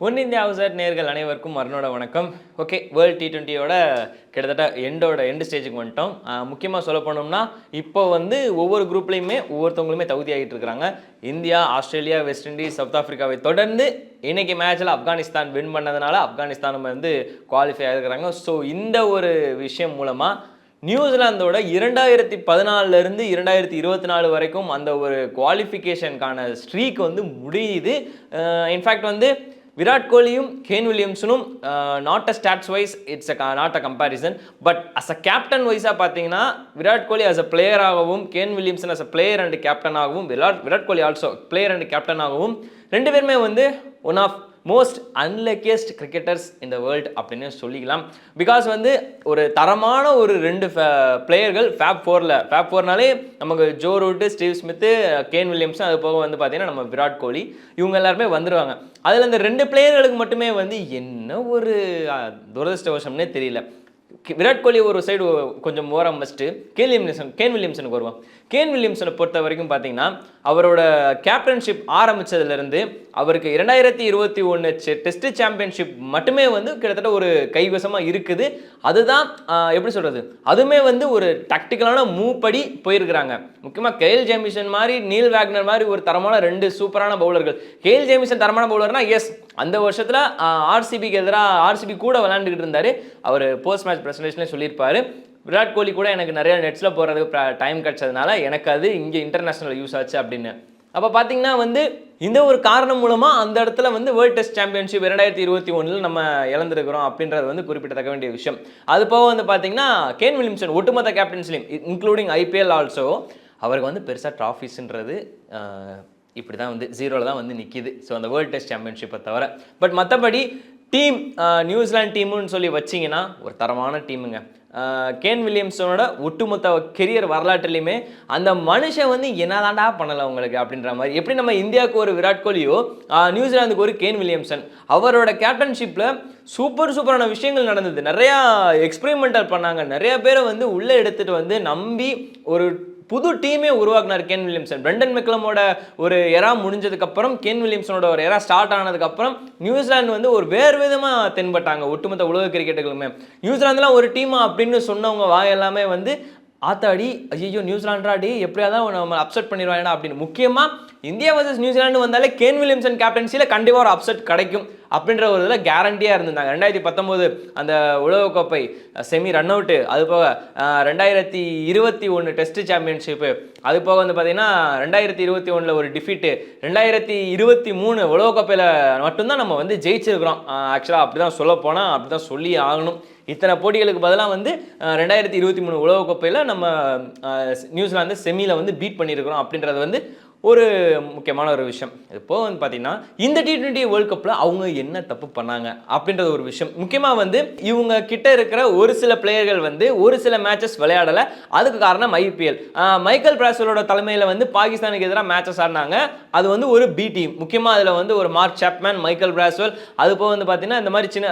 One India Housel நேர்கள் அனைவருக்கும் மறுநோட வணக்கம். ஓகே, வேர்ல்டு T20யோட கிட்டத்தட்ட எண்டு ஸ்டேஜுக்கு வந்துட்டோம். முக்கியமாக சொல்ல போனோம்னா இப்போ வந்து ஒவ்வொரு குரூப்லேயுமே ஒவ்வொருத்தவங்களுமே தகுதி ஆகிட்டு இருக்கிறாங்க. India, Australia, West Indies, South ஆஃப்ரிக்காவை தொடர்ந்து இன்னைக்கு மேட்ச்சில் ஆப்கானிஸ்தான் வின் பண்ணதுனால ஆப்கானிஸ்தான் வந்து குவாலிஃபை ஆகிருக்கிறாங்க. ஸோ இந்த ஒரு விஷயம் மூலமாக நியூசிலாந்தோட 2014 2024 வரைக்கும் அந்த ஒரு குவாலிஃபிகேஷனுக்கான ஸ்ட்ரீக் வந்து முடியுது. இன்ஃபேக்ட் வந்து விராட் கோலியும் கேன் வில்லியம்சனும் not a stats wise it's not a comparison, but as a captain வைஸாக பார்த்தீங்கன்னா விராட் கோலி அஸ் அ பிளேயராகவும் Kane Williamson as a player and கேப்டனாகவும் Virat Kohli also player and கேப்டனாகவும் ரெண்டு பேருமே வந்து one of most unluckiest cricketers in the world அப்படின்னு சொல்லிக்கலாம். பிகாஸ் வந்து ஒரு தரமான ஒரு ரெண்டு பிளேயர்கள் ஃபேப் ஃபோர்னாலே நமக்கு Joe route, Steve Smith, Kane Williamson, அது போக வந்து பார்த்தீங்கன்னா நம்ம விராட் கோலி, இவங்க எல்லாருமே வந்துடுவாங்க. அதில் இந்த ரெண்டு பிளேயர்களுக்கு மட்டுமே வந்து என்ன ஒரு துரதிருஷ்டவசம்னே தெரியல. விராட் கோலி ஒரு சைடு கொஞ்சம் ஓரம் வச்சுட்டு கேன் வில்லியம்சனுக்கு வருவோம். கேன் வில்லியம்சனை பொறுத்த வரைக்கும் பார்த்தீங்கன்னா அவரோட கேப்டன்ஷிப் ஆரம்பித்ததுலேருந்து அவருக்கு 2021 டெஸ்ட் சாம்பியன்ஷிப் மட்டுமே வந்து கிட்டத்தட்ட ஒரு கைவசமாக இருக்குது. அதுதான் எப்படி சொல்கிறது, அதுவுமே வந்து ஒரு டாக்டிக்கலான மூவ் படி போயிருக்கிறாங்க. முக்கியமாக கெயில் ஜேமிசன் மாதிரி, நீல் வேக்னர் மாதிரி ஒரு தரமான ரெண்டு சூப்பரான பவுலர்கள். கெயில் ஜேமிசன் தரமான பவுலர்னா எஸ், அந்த வருஷத்தில் ஆர்சிபிக்கு எதிராக ஆர்சிபி கூட விளையாண்டுக்கிட்டு இருந்தார். அவர் போஸ்ட் மேட்ச் ப்ரெசன்டேஷன்லேயே சொல்லியிருப்பார், விராட் கோலி கூட எனக்கு நிறைய நெட்ஸில் போகிறதுக்கு டைம் கிடச்சதுனால எனக்கு அது இங்கே இன்டர்நேஷ்னல் யூஸ் ஆச்சு அப்படின்னு. அப்போ பார்த்தீங்கன்னா வந்து இந்த ஒரு காரணம் மூலமாக அந்த இடத்துல வந்து வேர்ல்டு டெஸ்ட் சாம்பியன்ஷிப் 2021 நம்ம இழந்திருக்கிறோம் அப்படின்றது வந்து குறிப்பிடத்தக்க வேண்டிய விஷயம். அது போக வந்து பார்த்தீங்கன்னா கேன் வில்லியம்சன் ஒட்டுமொத்த கேப்டன்ஸ்லையும் இன்க்ளூடிங் ஐபிஎல் ஆல்சோ அவருக்கு வந்து பெருசாக ட்ராஃபீஸ்ன்றது இப்படி தான் வந்து ஜீரோவில் தான் வந்து நிற்கிது. ஸோ அந்த வேர்ல்டு டெஸ்ட் சாம்பியன்ஷிப்பை தவிர பட் மற்றபடி டீம் நியூசிலாந்து டீமுன்னு சொல்லி வச்சிங்கன்னா ஒரு தரமான டீமுங்க. கேன் வில்லியம்சனோட ஒட்டுமொத்த கெரியர் வரலாற்றுலையுமே அந்த மனுஷன் வந்து என்னதாண்டா பண்ணலை உங்களுக்கு அப்படின்ற மாதிரி, எப்படி நம்ம இந்தியாவுக்கு ஒரு விராட் கோலியோ நியூசிலாந்துக்கு ஒரு கேன் வில்லியம்சன், அவரோட கேப்டன்ஷிப்பில் சூப்பரான விஷயங்கள் நடந்தது. நிறையா எக்ஸ்பெரிமெண்டல் பண்ணாங்க, நிறைய பேரை வந்து உள்ளே எடுத்துகிட்டு வந்து நம்பி ஒரு புது டீமே உருவாக்குனார் கேன் வில்லியம்சன். பிரெண்டன் மெக்லமோட ஒரு எரா முடிஞ்சதுக்கப்புறம் கேன் வில்லியம்சனோட ஒரு எரா ஸ்டார்ட் ஆனதுக்கப்புறம் நியூசிலாந்து வந்து ஒரு வேறு விதமாக தென்பட்டாங்க. ஒட்டுமொத்த உலக கிரிக்கெட்டுகளுமே நியூசிலாந்துலாம் ஒரு டீமா அப்படின்னு சொன்னவங்க வாயெல்லாமே வந்து ஆத்தாடி ஐயோ நியூசிலாண்டாடி எப்படியாவது நம்ம அப்செட் பண்ணிடுவாங்கடா அப்படின்னு. முக்கியமாக இந்தியா வர்சஸ் நியூசிலாந்து வந்தாலே கேன் வில்லியம்சன் கேப்டன்சியில் கண்டிப்பாக ஒரு அப்செட் கிடைக்கும் அப்படின்ற ஒரு இதில் கேரண்டியாக இருந்திருந்தாங்க. 2019 அந்த உலகக்கோப்பை செமி ரன் அவுட்டு, அது போக 2021 டெஸ்ட் சாம்பியன்ஷிப்பு, அது போக வந்து பார்த்தீங்கன்னா 2021 ஒரு டிஃபீட்டு, 2023 உலகக்கோப்பையில் மட்டும்தான் நம்ம வந்து ஜெயிச்சிருக்கிறோம். ஆக்சுவலாக அப்படி தான் சொல்ல போனால் அப்படி தான் சொல்லி ஆகணும். இத்தனை போட்டிகளுக்கு பதிலாக வந்து 2023 உலகக்கோப்பையில் நம்ம நியூசிலாந்து செமியில் வந்து பீட் பண்ணியிருக்கிறோம் அப்படின்றது வந்து ஒரு முக்கியமான ஒரு விஷயம். இப்போ வந்து பார்த்தீங்கன்னா இந்த T20 வேர்ல்ட் கப்பில் அவங்க என்ன தப்பு பண்ணாங்க அப்படின்றது ஒரு விஷயம். முக்கியமாக வந்து இவங்க கிட்ட இருக்கிற ஒரு சில பிளேயர்கள் வந்து ஒரு சில மேட்சஸ் விளையாடலை. அதுக்கு காரணம் ஐபிஎல். மைக்கேல் பிராஸ்வெலோட தலைமையில் வந்து பாகிஸ்தானுக்கு எதிராக மேட்சஸ் ஆடினாங்க. அது வந்து ஒரு பி டீம். முக்கியமாக அதில் வந்து ஒரு மார்க் சாப்மேன், மைக்கேல் பிராஸ்வெல், அது போக வந்து பார்த்தீங்கன்னா இந்த மாதிரி சின்ன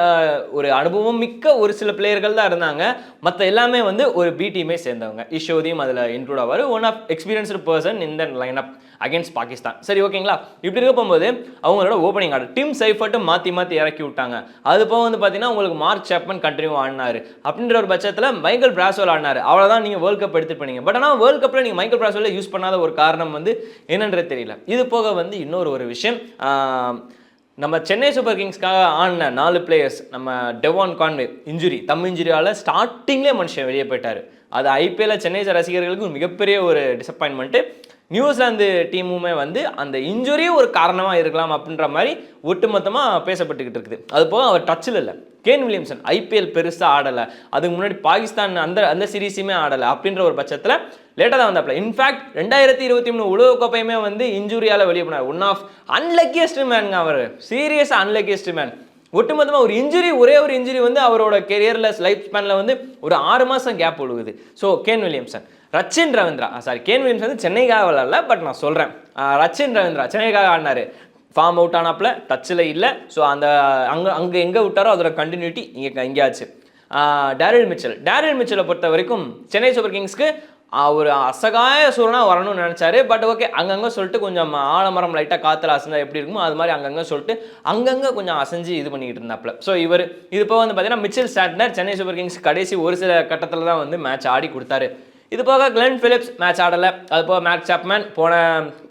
ஒரு அனுபவம் மிக்க ஒரு சில பிளேயர்கள் தான் இருந்தாங்க. மற்ற எல்லாமே வந்து ஒரு பி டீமே சேர்ந்தவங்க. ஈஷோதியும் அதில் இன்க்ளூட் ஆவார், one of experienced person in the line up against Pakistan. சரி, ஓகேங்களா? இப்படி இருக்க போகும்போது அவங்களோட ஓப்பனிங் ஆர்டர் டிம் சைஃபர்ட்டும் மாற்றி இறக்கி விட்டாங்க. அது போக வந்து பார்த்தீங்கன்னா உங்களுக்கு மார்க் சாப்மன் கண்டினியூ ஆடினார். அப்படின்ற ஒரு பட்சத்தில் மைக்கேல் பிராஸ்வெல் ஆடினார். அவ்வளோதான் நீங்கள் வேர்ல்ட் கப் எடுத்துட்டு பண்ணீங்க. பட் ஆனால் வேர்ல்ட் கப்பில் நீங்கள் மைக்கேல் பிராஸ்வெல்லை யூஸ் பண்ணாத ஒரு காரணம் வந்து என்னன்றது தெரியல. இது போக வந்து இன்னொரு ஒரு விஷயம், நம்ம சென்னை சூப்பர் கிங்ஸ்க்காக ஆடின 4 பிளேயர்ஸ், நம்ம டெவான் கான்வே தம் இன்ஜுரியால் ஸ்டார்டிங்லேயே மனுஷன் வெளியே போயிட்டார். அது ஐபிஎல்ல சென்னை ரசிகர்களுக்கு மிகப்பெரிய ஒரு டிசப்பாயின்மெண்ட்டு. நியூசிலாந்து டீமுமே வந்து அந்த இன்ஜுரியே ஒரு காரணமாக இருக்கலாம் அப்படின்ற மாதிரி ஒட்டுமொத்தமாக பேசப்பட்டுக்கிட்டு இருக்குது. அது போக அவர் டச்சில் இல்லை. கேன் வில்லியம்சன் ஐபிஎல் பெருசாக ஆடலை, அதுக்கு முன்னாடி பாகிஸ்தான் அந்த சீரீஸுமே ஆடலை. அப்படின்ற ஒரு பட்சத்தில் லேட்டாக தான் வந்தாப்புல. இன்ஃபேக்ட் 2023 உலகக்கோப்பையுமே வந்து இன்ஜுரியால் வெளியே போனார். ஒன் ஆஃப் அன்லக்கியஸ்ட் மேனுங்க அவர், சீரியஸாக அன்லக்கியஸ்ட் மேன். ஒட்டுமொத்தமாக ஒரே ஒரு இன்ஜுரி வந்து அவரோட கெரியரில் லைஃப் ஸ்பேனில் வந்து ஒரு 6 மாதம் கேப் ஒழுகுது. So Kane Williamson, Kane Williamson வந்து சென்னைக்காக விளாட்ல, பட் நான் சொல்கிறேன் ரச்சின் ரவீந்திரா சென்னைக்காக ஆடினார். ஃபார்ம் அவுட் ஆனாப்பில் டச்சில் இல்லை. ஸோ அந்த அங்கே எங்கே விட்டாரோ அதோட கண்டினியூட்டி இங்கே ஆச்சு. டேரில் மிச்சலை பொறுத்த வரைக்கும் சென்னை சூப்பர் கிங்ஸ்க்கு ஒரு அசகாய சூரனாக வரணும்னு நினச்சாரு. பட் ஓகே, அங்கங்கே சொல்லிட்டு கொஞ்சம் ஆலமரம் லைட்டாக காற்றுல அசைஞ்சா எப்படி இருக்குமோ அது மாதிரி அங்கங்கே சொல்லிட்டு அங்கங்கே கொஞ்சம் அசைஞ்சு இது பண்ணிக்கிட்டு இருந்தாப்புல. ஸோ இது போக வந்து பார்த்தீங்கன்னா Mitchell Santner Chennai super Kings கடைசி ஒரு சில கட்டத்தில் தான் வந்து மேட்ச் ஆடி கொடுத்தாரு. இது போக கிளென் பிலிப்ஸ் மேட்ச் ஆடலை. அது போக மேட் சாப்மேன் போன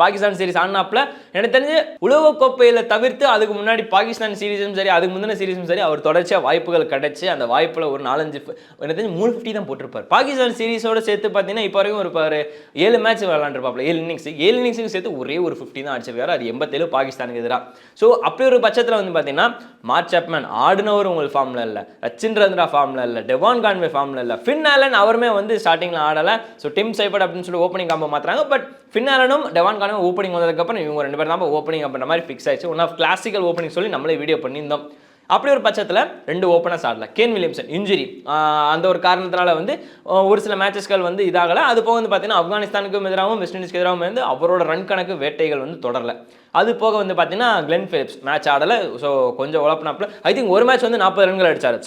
பாகிஸ்தான் சீரிஸ் ஆடினாப்புல. எனக்கு தெரிஞ்சு உலகக்கோப்பையில் தவிர்த்து அதுக்கு முன்னாடி பாகிஸ்தான் சீரீஸும் சரி அதுக்கு முந்தின சீரீஸும் சரி அவர் தொடர்ச்சியாக வாய்ப்புகள் கிடைச்சி அந்த வாய்ப்பில் ஒரு 4-5 எனக்கு தெரிஞ்சு 350 தான் போட்டிருப்பார். பாகிஸ்தான் சீரீஸோடு சேர்த்து பார்த்தீங்கன்னா இப்போ வரைக்கும் ஒரு 7 மேட்ச் விளாண்டுருப்பாப்ல, 7 இன்னிங்ஸுக்கு சேர்த்து ஒரே ஒரு 50 தான் அடிச்சிருக்காரு. அது 87 பாகிஸ்தானுக்கு எதிராக. ஸோ அப்படி ஒரு பட்சத்தில் வந்து பார்த்தீங்கன்னா மார்க் சாப்மேன் ஆடினவர் உங்களுக்கு ஃபார்மில் இல்லை, ரச்சின் ரவீந்திரா ஃபார்மில் இல்லை, டெவான் கான்வே ஃபார்மில் இல்லை, ஃபின் ஆலன் அவருமே வந்து ஸ்டார்டிங்கில் ஆடலை. ஸோ டிம் சைபர்ட் அப்படின்னு சொல்லி ஓப்பனிங் காம்போ மாற்றுறாங்க. பட் ஃபின் ஆலனும் டெவான் கானும் ஓப்பனிங் வந்ததுக்கப்புறம் இவங்க 2 பேர் தான் ஓப்பனிங் அப்படின்ற மாதிரி ஃபிக்ஸ் ஆயிடுச்சு. ஒன் ஆஃப் கிளாசிக்கல் ஓப்பனிங் சொல்லி நம்மளே வீடியோ பண்ணியிருந்தோம். அப்படி ஒரு பட்சத்தில் 2 ஓப்பனர்ஸ் ஆடல. கேன் வில்லியம்சன் இன்ஜுரி அந்த ஒரு காரணத்தினால வந்து ஒரு சில மேட்சஸ்கள் வந்து இதாகலை. அது போக வந்து பார்த்தீங்கன்னா ஆப்கானிஸ்தானுக்கும் எதிராகவும் வெஸ்ட் இண்டீஸ்க்கு எதிராகவும் வந்து அவரோட ரன் கணக்கு வேட்டைகள் வந்து தொடரல. அது போக வந்து பார்த்தீங்கன்னா கிளென் பிலிப்ஸ் மேட்ச் ஆடலை. ஸோ கொஞ்சம் உழப்பினாப்புல. ஐ திங்க் ஒரு மேட்ச் வந்து 40 ரன்கள் அடிச்சார்.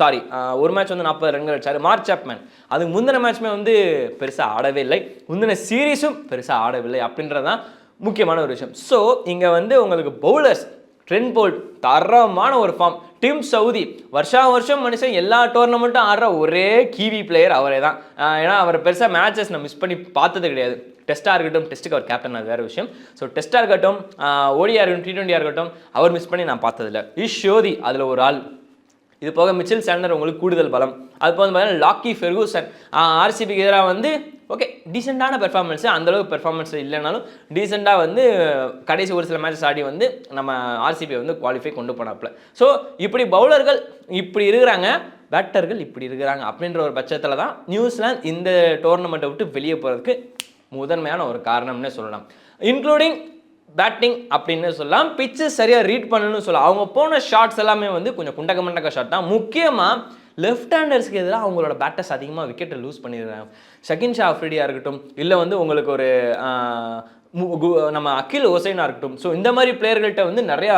ஒரு மேட்ச் வந்து 40 ரன்கள் அடிச்சார் மார்க் சாப்மேன். அதுக்கு முந்தின மேட்ச்மே வந்து பெருசாக ஆடவே இல்லை, முந்தின சீரீஸும் பெருசாக ஆடவில்லை அப்படின்றதான் முக்கியமான ஒரு விஷயம். ஸோ இங்கே வந்து உங்களுக்கு பவுலர்ஸ் ட்ரெண்ட் போல்ட் தரமான ஒரு ஃபார்ம். டிம் சவுதி வருஷம் மனுஷன் எல்லா டோர்னமெண்ட்டும் ஆடுற ஒரே கிவி பிளேயர் அவரே தான். ஏன்னா அவர் பெருசாக மேட்சஸ் நான் மிஸ் பண்ணி பார்த்தது கிடையாது. டெஸ்ட்டாக இருக்கட்டும், டெஸ்ட்டுக்கு அவர் கேப்டன் அது வேறு விஷயம். ஸோ டெஸ்ட்டாக இருக்கட்டும், ஓடியா இருக்கட்டும், T20 இருக்கட்டும், அவர் மிஸ் பண்ணி நான் பார்த்ததில்ல. ஷோதி அதில் ஒரு ஆள். இது போக மிச்சல் சாண்டனர் உங்களுக்கு கூடுதல் பலம். அது போக பார்த்தீங்கன்னா லாக்கி ஃபெர்கூசன் ஆர்சிபிக்கு எதிராக வந்து ஓகே டீசெண்டான பெர்ஃபார்மன்ஸு, அந்தளவுக்கு பெர்ஃபார்மன்ஸ் இல்லைனாலும் டீசெண்டாக வந்து கடைசி ஒரு சில மேட்சஸ் ஆடி வந்து நம்ம ஆர்சிபியை வந்து குவாலிஃபை கொண்டு போனாப்புல. ஸோ இப்படி பவுலர்கள் இப்படி இருக்கிறாங்க, பேட்டர்கள் இப்படி இருக்கிறாங்க அப்படின்ற ஒரு பட்சத்தில் தான் நியூசிலாந்து இந்த டோர்னமெண்ட்டை விட்டு வெளியே போகிறதுக்கு முதன்மையான ஒரு காரணம்னே சொல்லலாம். இன்க்ளூடிங் பேட்டிங் அப்படின்னு சொல்லலாம், பிச்சு சரியாக ரீட் பண்ணணும்னு சொல்லலாம். அவங்க போன ஷாட்ஸ் எல்லாமே வந்து கொஞ்சம் குண்டக்க ஷாட் தான். முக்கியமாக லெஃப்ட் ஹேண்டர்ஸ்க்கு எதிராக அவங்களோட பேட்டர்ஸ் அதிகமாக விக்கெட்டை லூஸ் பண்ணிடுறாங்க. ஷகின் ஷா அஃப்ரிடியாக இருக்கட்டும், இல்லை வந்து உங்களுக்கு ஒரு நம்ம அகில் ஹுசைனாக இருக்கட்டும். ஸோ இந்த மாதிரி பிளேயர்கள்ட்ட வந்து நிறையா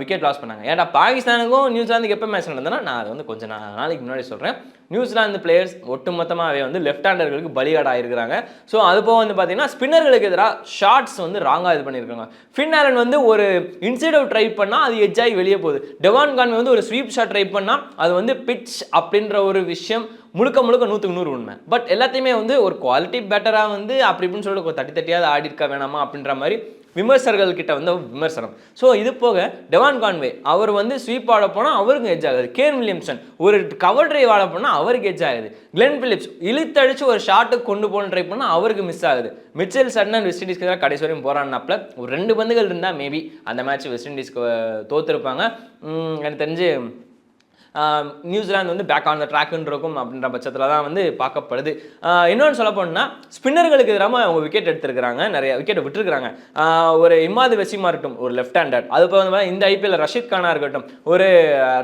விக்கெட் லாஸ் பண்ணாங்க. ஏன்னா பாகிஸ்தானுக்கும் நியூசிலாந்துக்கு எப்போ மேட்ச் நடந்ததுன்னா நான் அதை வந்து கொஞ்சம் நாளைக்கு முன்னாடி சொல்கிறேன். நியூசிலாந்து பிளேயர்ஸ் ஒட்டுமொத்தமாகவே வந்து லெஃப்ட் ஹேண்டர்களுக்கு பலிகாடாக இருக்கிறாங்க. ஸோ அது போக வந்து பார்த்தீங்கன்னா ஸ்பின்னர்களுக்கு எதிராக ஷார்ட்ஸ் வந்து ராங்காக இது பண்ணியிருக்காங்க. ஃபின் ஆலன் வந்து ஒரு இன்சைட் ட்ரை பண்ணால் அது எட்ஜாகி வெளியே போகுது. டெவான் கான்வே வந்து ஒரு ஸ்வீப் ஷாட் ட்ரை பண்ணால் அது வந்து பிட்ச் அப்படின்ற ஒரு விஷயம் முழுக்க 100% உண்மை. பட் எல்லாத்தையுமே வந்து ஒரு குவாலிட்டி பெட்டராக வந்து அப்படி இப்படின்னு சொல்லிட்டு தட்டியாவது ஆடி இருக்க வேணாமா அப்படின்ற மாதிரி விமர்சகர்கள் கிட்ட வந்து விமர்சனம். ஸோ இது போக டெவான் கான்வே அவர் வந்து ஸ்வீப் ஆட போனால் அவருக்கு எட்ஜ் ஆகுது. கேன் வில்லியம்சன் ஒரு கவர் ட்ரைவ் ஆட போனால் அவருக்கு எட்ஜ் ஆகுது. கிளென் பிலிப்ஸ் இழுத்தடிச்சு ஒரு ஷாட்டுக்கு கொண்டு போகணும் ட்ரை பண்ணால் அவருக்கு மிஸ் ஆகுது. மிச்சல் சாண்ட்னர் வெஸ்ட் இண்டீஸ்க்கு தான் கடைசி வரையும் போராடினாப்புல. ஒரு 2 பந்துகள் இருந்தால் மேபி அந்த மேட்ச் வெஸ்ட் இண்டீஸ்க்கு தோற்றுருப்பாங்க. எனக்கு தெரிஞ்சு நியூசிலாந்து வந்து பேக் ஆன் த ட்ராக்னு இருக்கும் அப்படின்ற பட்சத்தில் தான் வந்து பார்க்கப்படுது. இன்னொன்று சொல்ல போனால் ஸ்பின்னர்களுக்கு எதிராக அவங்க விக்கெட் எடுத்துருக்காங்க, நிறைய விக்கெட் விட்டுருக்காங்க. ஒரு இமாது வெசிமா இருக்கட்டும், ஒரு லெஃப்ட் ஹேண்டர். அது போக இந்த ஐபிஎல் ரஷித் கானா இருக்கட்டும், ஒரு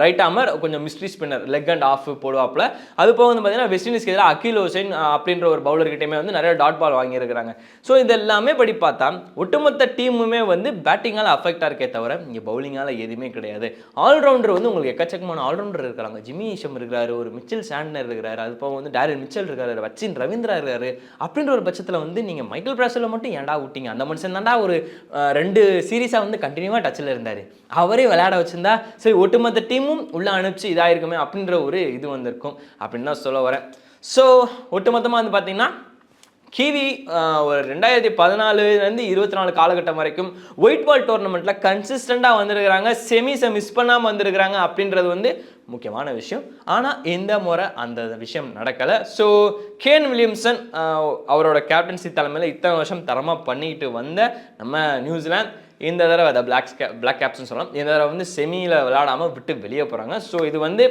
ரைட் ஆமர், கொஞ்சம் mystery spinner, leg and off போடுவாப்பில். அது போக வந்து பார்த்தீங்கன்னா வெஸ்ட் இண்டீஸ்க்கு எதிராக அகில் ஹுசைன் அப்படின்ற ஒரு பவுலர்கிட்டையுமே வந்து நிறைய டாட் பால் வாங்கியிருக்கிறாங்க. ஸோ இது எல்லாமே படி பார்த்தா ஒட்டுமொத்த டீமுமே வந்து பேட்டிங்கால் அஃபெக்டாக இருக்கே தவிர இங்கே பவுலிங்கால் எதுவுமே கிடையாது. ஆல்ரவுண்டர் வந்து உங்களுக்கு எக்கச்சக்கமான ஆல்ரவுண்டர் இருக்கிறாங்க. ஜிம்மி ஈஷம் இருக்கிறாரு, ஒரு மிச்சல் சாண்ட்னர் இருக்கிறாரு, அது போக வந்து டேரில் மிச்சல் இருக்காரு, ரச்சின் ரவீந்திரா இருக்காரு. அப்படின்ற ஒரு பட்சத்தில் வந்து நீங்கள் மைக்கேல் பிராசில் மட்டும் ஏன்டா விட்டீங்க? அந்த மனுஷன் தான்டா ஒரு 2 சீரீஸாக வந்து கண்டினியூவாக டச்சில் இருந்தார். அவரே விளையாட வச்சிருந்தா சரி ஒட்டுமொத்த டீமும் உள்ளே அனுப்பிச்சு இதாயிருக்குமே அப்படின்ற ஒரு இது வந்திருக்கும் அப்படின்னு தான் சொல்ல வரேன். ஸோ ஒட்டுமொத்தமாக வந்து பார்த்தீங்கன்னா கிவி ஒரு 2014 24 காலகட்டம் வரைக்கும் ஒயிட் பால் டோர்னமெண்ட்டில் கன்சிஸ்டண்டாக வந்திருக்கிறாங்க, செமிஸை மிஸ் பண்ணாமல் வந்திருக்கிறாங்க அப்படின்றது வந்து முக்கியமான விஷயம். ஆனால் இந்த முறை அந்த விஷயம் நடக்கலை. ஸோ கேன் வில்லியம்சன் அவரோட கேப்டன்சி தலைமையில் இத்தனை வருஷம் தரமாக பண்ணிக்கிட்டு வந்த நம்ம நியூசிலாந்து இந்த தடவை அதை பிளாக் கேப்ஸ்னு சொல்லலாம், இந்த தடவை வந்து செமியில் விளையாடாமல் விட்டு வெளியே போகிறாங்க. ஸோ இது வந்து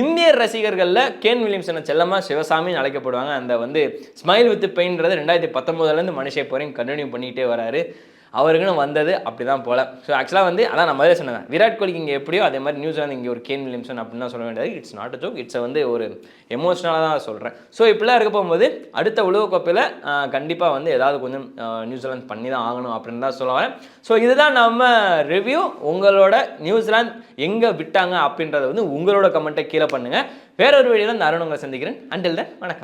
இந்திய ரசிகர்களில் கேன் வில்லியம்சனை செல்லமாக சிவசாமின்னு அழைக்கப்படுவாங்க. அந்த வந்து ஸ்மைல் வித் பெயின்றது 2019 மனுஷே போரையும் கண்டினியூ பண்ணிகிட்டே வராரு. அவருக்குன்னு வந்தது அப்படி தான் போல. ஸோ ஆக்சுவலாக வந்து அதான் நான் முதல்ல சொன்னேன், விராட் கோலிக்கு இங்கே எப்படியோ அதே மாதிரி நியூசிலாந்து இங்கே ஒரு கேன் வில்லியம்சன் அப்படின்னு தான் சொல்ல வேண்டியது. It's not a joke, it's வந்து ஒரு எமோஷனலாக தான் சொல்கிறேன். ஸோ இப்படிலாம் இருக்க போகும்போது அடுத்த உலகக்கோப்பையில் கண்டிப்பாக வந்து ஏதாவது கொஞ்சம் நியூசிலாந்து பண்ணி தான் ஆகணும் அப்படின்னு தான் சொல்ல வரேன். ஸோ இதுதான் நம்ம ரிவ்யூ. உங்களோட நியூசிலாந்து எங்கே விட்டாங்க அப்படின்றத வந்து உங்களோட கமெண்ட்டை கீழே பண்ணுங்கள். வேற ஒரு வீடியோவில் இந்த அருண் உங்களை சந்திக்கிறேன். அண்டில் தென் வணக்கம்.